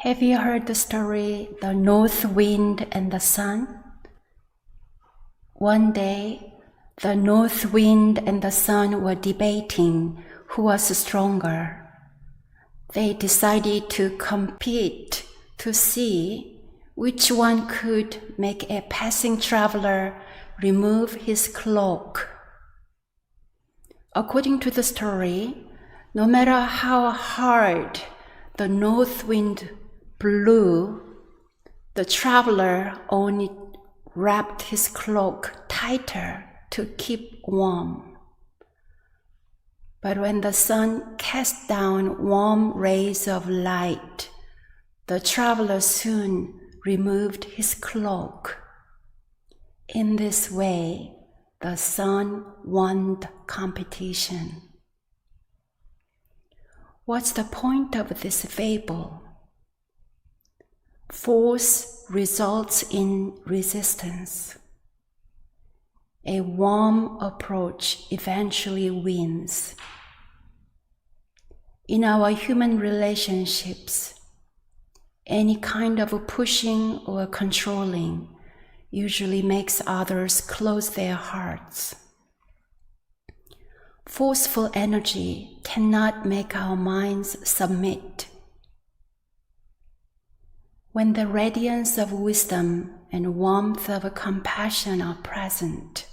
Have you heard the story, The North Wind and the Sun? One day, the north wind and the sun were debating who was stronger. They decided to compete to see which one could make a passing traveler remove his cloak. According to the story, no matter how hard the north wind blew, the traveler only wrapped his cloak tighter to keep warm. But when the sun cast down warm rays of light, the traveler soon removed his cloak. In this way, the sun won the competition. What's the point of this fable? Force results in resistance. A warm approach eventually wins. In our human relationships, any kind of pushing or controlling usually makes others close their hearts. Forceful energy cannot make our minds submit. When the radiance of wisdom and warmth of compassion are present,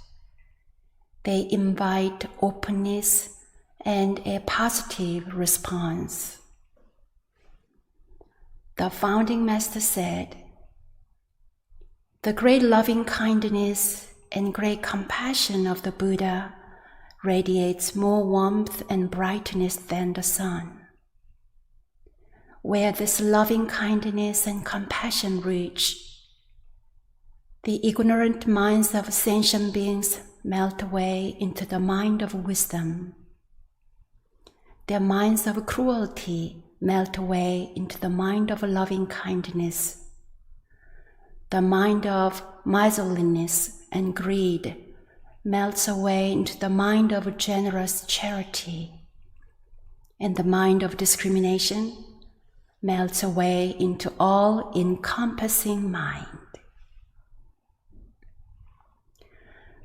they invite openness and a positive response. The founding master said, "The great loving kindness and great compassion of the Buddha radiates more warmth and brightness than the sun. Where this loving kindness and compassion reach, the ignorant minds of sentient beings melt away into the mind of wisdom. Their minds of cruelty melt away into the mind of loving kindness. The mind of miserliness and greed melts away into the mind of generous charity, and the mind of discrimination melts away into all-encompassing mind."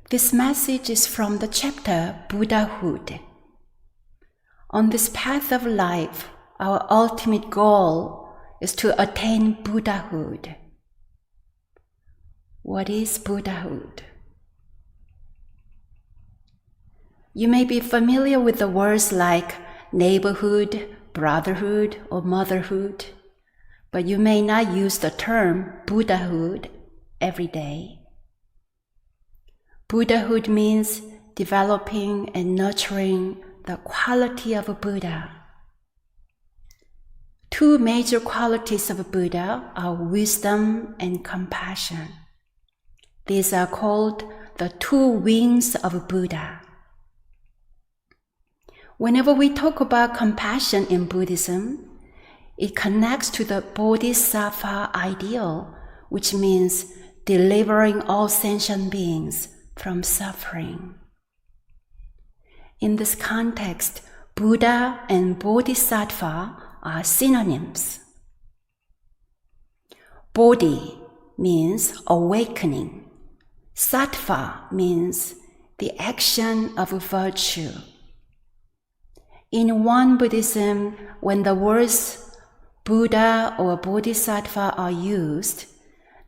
This message is from the chapter Buddhahood. On this path of life, our ultimate goal is to attain Buddhahood. What is Buddhahood? You may be familiar with the words like neighborhood, brotherhood, or motherhood, but you may not use the term Buddhahood every day. Buddhahood means developing and nurturing the quality of a Buddha. Two major qualities of Buddha are wisdom and compassion. These are called the two wings of Buddha. Whenever we talk about compassion in Buddhism, it connects to the Bodhisattva ideal, which means delivering all sentient beings from suffering. In this context, Buddha and Bodhisattva are synonyms. Bodhi means awakening. Sattva means the action of virtue. In one Buddhism, when the words Buddha or Bodhisattva are used,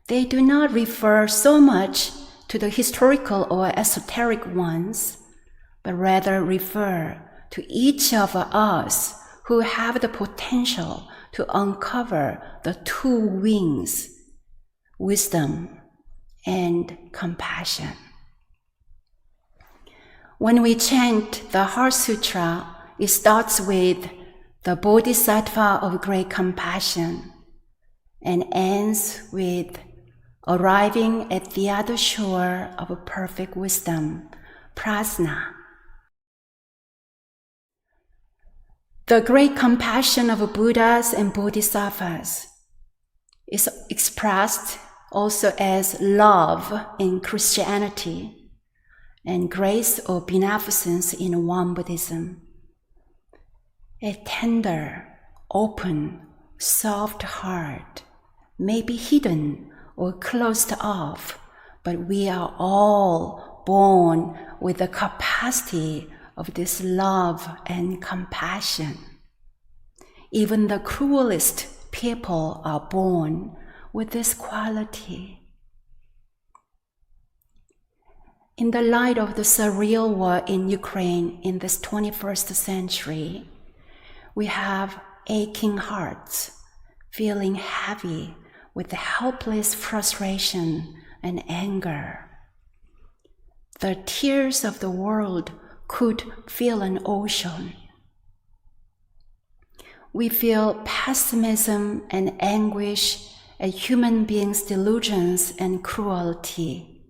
they do not refer so much to the historical or esoteric ones, but rather refer to each of us who have the potential to uncover the two wings, wisdom and compassion. When we chant the Heart Sutra, it starts with the Bodhisattva of great compassion and ends with arriving at the other shore of perfect wisdom, prajna. The great compassion of Buddhas and Bodhisattvas is expressed also as love in Christianity and grace or beneficence in one Buddhism. A tender, open, soft heart may be hidden or closed off, but we are all born with the capacity of this love and compassion. Even the cruelest people are born with this quality. In the light of the surreal war in Ukraine in this 21st century, we have aching hearts, feeling heavy with the helpless frustration and anger. The tears of the world could fill an ocean. We feel pessimism and anguish at human beings' delusions and cruelty.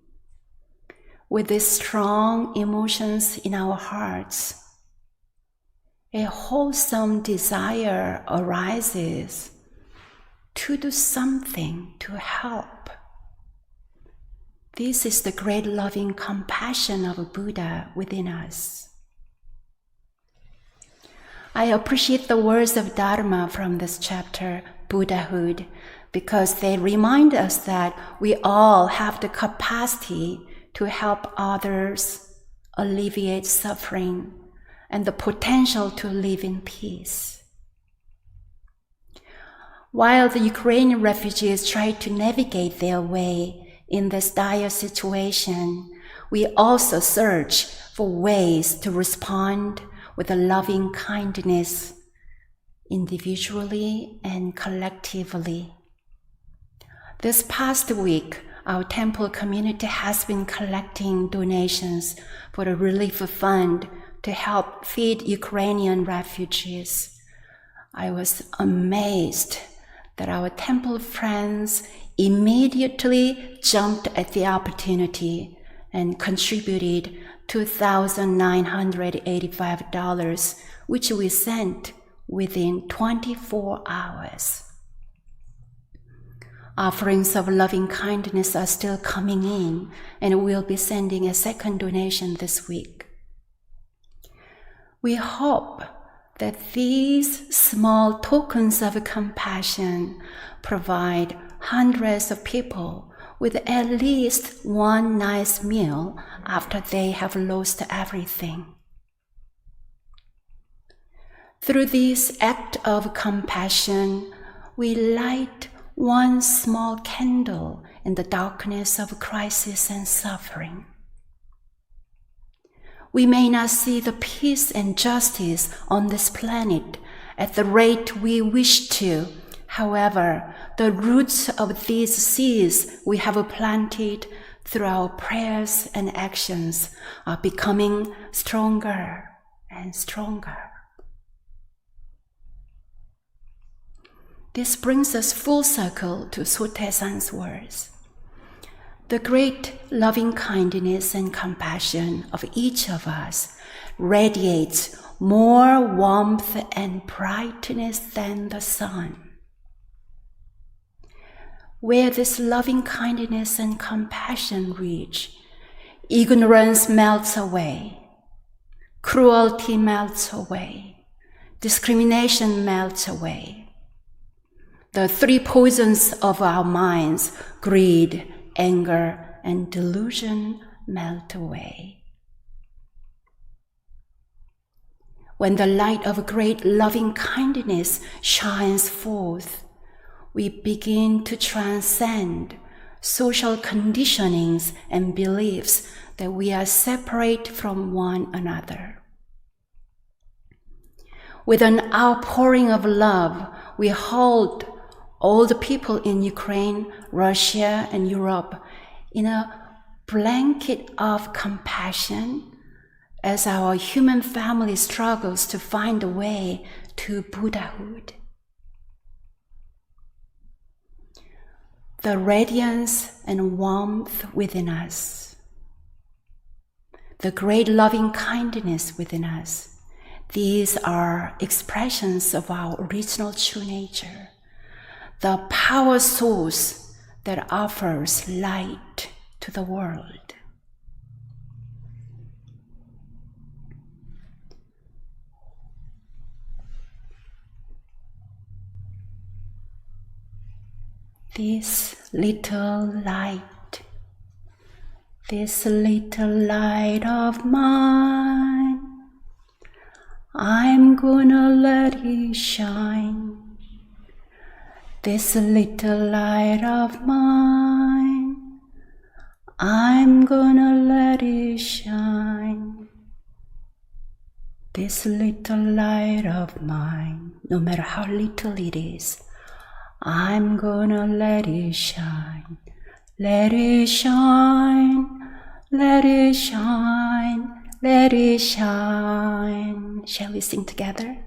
With these strong emotions in our hearts, a wholesome desire arises to do something to help. This is the great loving compassion of Buddha within us. I appreciate the words of Dharma from this chapter, Buddhahood, because they remind us that we all have the capacity to help others, alleviate suffering, and the potential to live in peace. While the Ukrainian refugees try to navigate their way in this dire situation, we also search for ways to respond with a loving kindness, individually and collectively. This past week, our temple community has been collecting donations for the relief fund to help feed Ukrainian refugees. I was amazed that our temple friends immediately jumped at the opportunity and contributed $2,985, which we sent within 24 hours. Offerings of loving kindness are still coming in, and we'll be sending a second donation this week. We hope that these small tokens of compassion provide hundreds of people with at least one nice meal after they have lost everything. Through this act of compassion, we light one small candle in the darkness of crisis and suffering. We may not see the peace and justice on this planet at the rate we wish to. However, the roots of these seeds we have planted through our prayers and actions are becoming stronger and stronger. This brings us full circle to Sotaesan's words. The great loving kindness and compassion of each of us radiates more warmth and brightness than the sun. Where this loving kindness and compassion reach, ignorance melts away, cruelty melts away, discrimination melts away. The three poisons of our minds, greed, anger, and delusion, melt away. When the light of great loving kindness shines forth, we begin to transcend social conditionings and beliefs that we are separate from one another. With an outpouring of love, we hold all the people in Ukraine, Russia, and Europe in a blanket of compassion as our human family struggles to find a way to Buddhahood. The radiance and warmth within us, the great loving kindness within us, these are expressions of our original true nature, the power source that offers light to the world. this little light of mine, I'm gonna let it shine. This little light of mine, I'm gonna let it shine. This little light of mine, no matter how little it is, I'm gonna let it shine. Let it shine, let it shine, let it shine. Shall we sing together?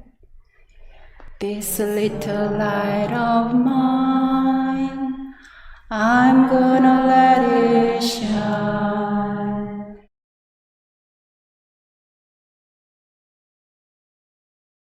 This little light of mine, I'm gonna let it shine.